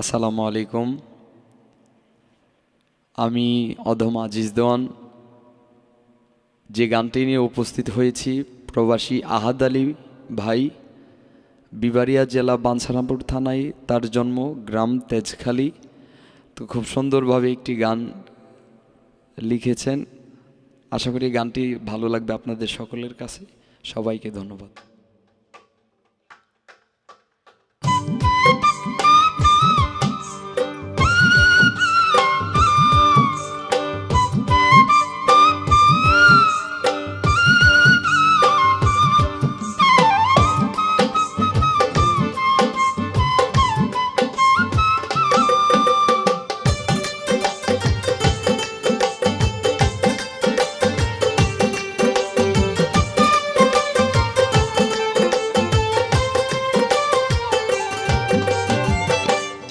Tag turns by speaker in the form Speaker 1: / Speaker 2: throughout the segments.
Speaker 1: আসসালামু আলাইকুম। আমি অধম আজিজ দেওয়ান যে গানটি নিয়ে উপস্থিত হয়েছি, প্রবাসী আহাদ আলী ভাই, বিবাড়িয়া জেলা বাঞ্ছারামপুর থানায় তার জন্ম, গ্রাম তেজখালী। তো খুব সুন্দরভাবে একটি গান লিখেছেন। আশা করি গানটি ভালো লাগবে আপনাদের সকলের কাছে। সবাইকে ধন্যবাদ।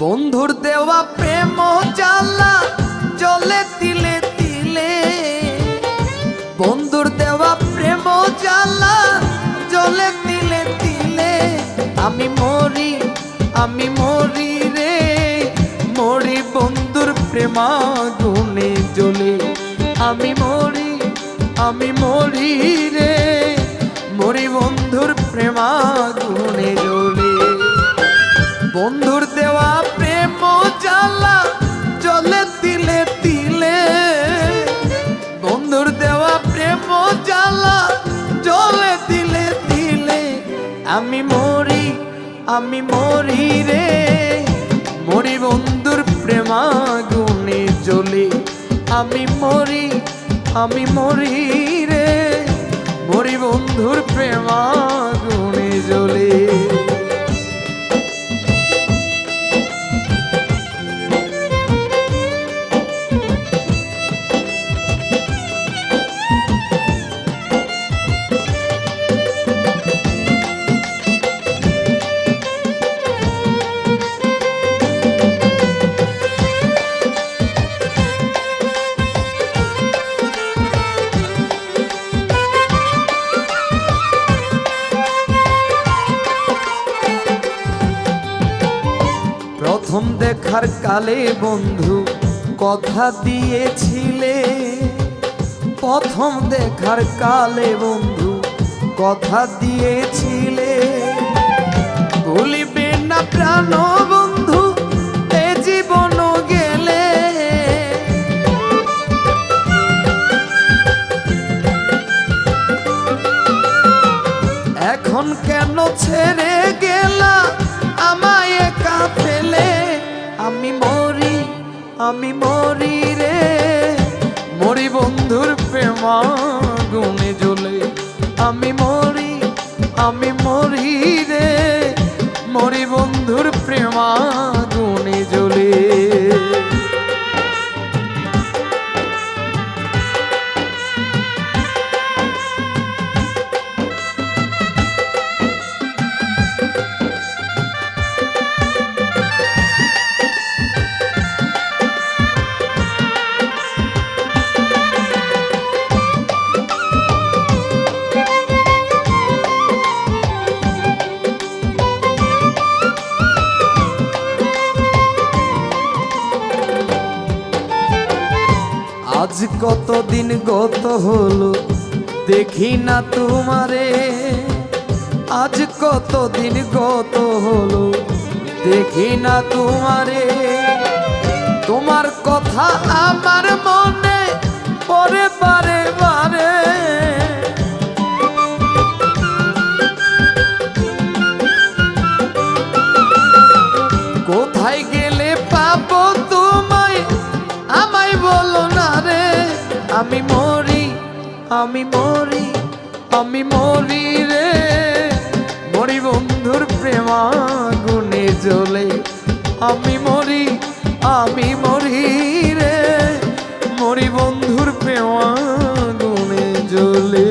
Speaker 2: বন্ধুর দেওয়া প্রেম জ্বালা জ্বলে তিলে তিলে, বন্ধুর দেওয়া প্রেম জ্বালা জ্বলে তিলে তিলে। আমি মরি রে মরি বন্ধুর প্রেমাগুনে জ্বলে। আমি মরি রে মরি বন্ধুর প্রেমাগুনে জ্বলে। বন্ধুর দেওয়া প্রেম জ্বালা জ্বলে তিলে তিলে, বন্ধুর দেওয়া প্রেম জ্বালা জ্বলে তিলে তিলে। আমি মরি রে মরি বন্ধুর প্রেমাগুনে জ্বলে। আমি মরি রে মরি বন্ধুর প্রেমাগুনে জ্বলে। প্রথম দেখার কালে বন্ধু কথা দিয়েছিলে, প্রথম দেখার কালে বন্ধু কথা দিয়েছিলে। ভুলিবে না প্রাণ বন্ধু এ জীবন গেলে। এখন কেন ছেড়ে গেলা আমায় একা ফেলে। আমি মরি রে মরি বন্ধুর প্রেমাগুনে জ্বলে। আমি মরি রে মরি বন্ধুর প্রেমাগুনে জ্বলে। আজ কতদিন গত হলো দেখি না তোমারে। আজ কতদিন গত হলো দেখি না তোমারে। তোমার কথা আমার মনে পড়ে বারে বারে। কোথায় গেলে পাবো তোমায় আমায় বলো না রে। আমি মরি রে মরি বন্ধুর প্রেমাগুনে জ্বলে। আমি মরি রে মরি বন্ধুর প্রেমাগুনে জ্বলে।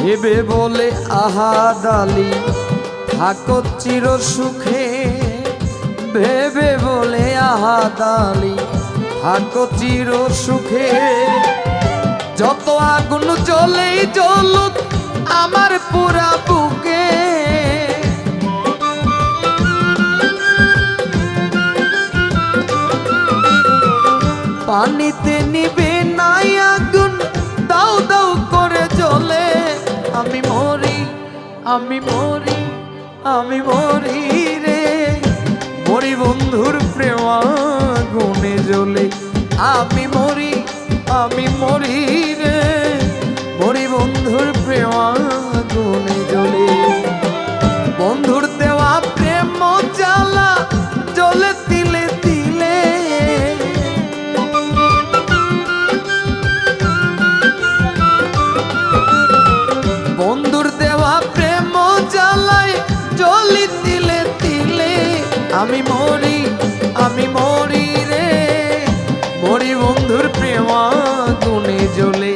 Speaker 2: ভেবে বলে আহাদালি থাকো চির সুখে, ভেবে বলে আহাদালি থাকো চির সুখে। যত আগুন জ্বলেই জ্বলুক আমার পুরা বুকে, পানিতে নিবে নাই আগুন দাউ দাউ করে জ্বলে। আমি মরি, আমি মরি, আমি মরি রে, মরি বন্ধুর প্রেম আগুনে জ্বলে। আমি মরি, আমি মরি রে, মরি বন্ধুর প্রেম আগুনে জ্বলে। বন্ধুর দেওয়া প্রেম জ্বালা জ্বলে তিলে তিলে, বন্ধুর দেওয়া প্রেম জ্বালায় জ্বলি তিলে তিলে। আমি মরি, আমি মরি রে, মরি বন্ধুর প্রেম আগুনে জ্বলে।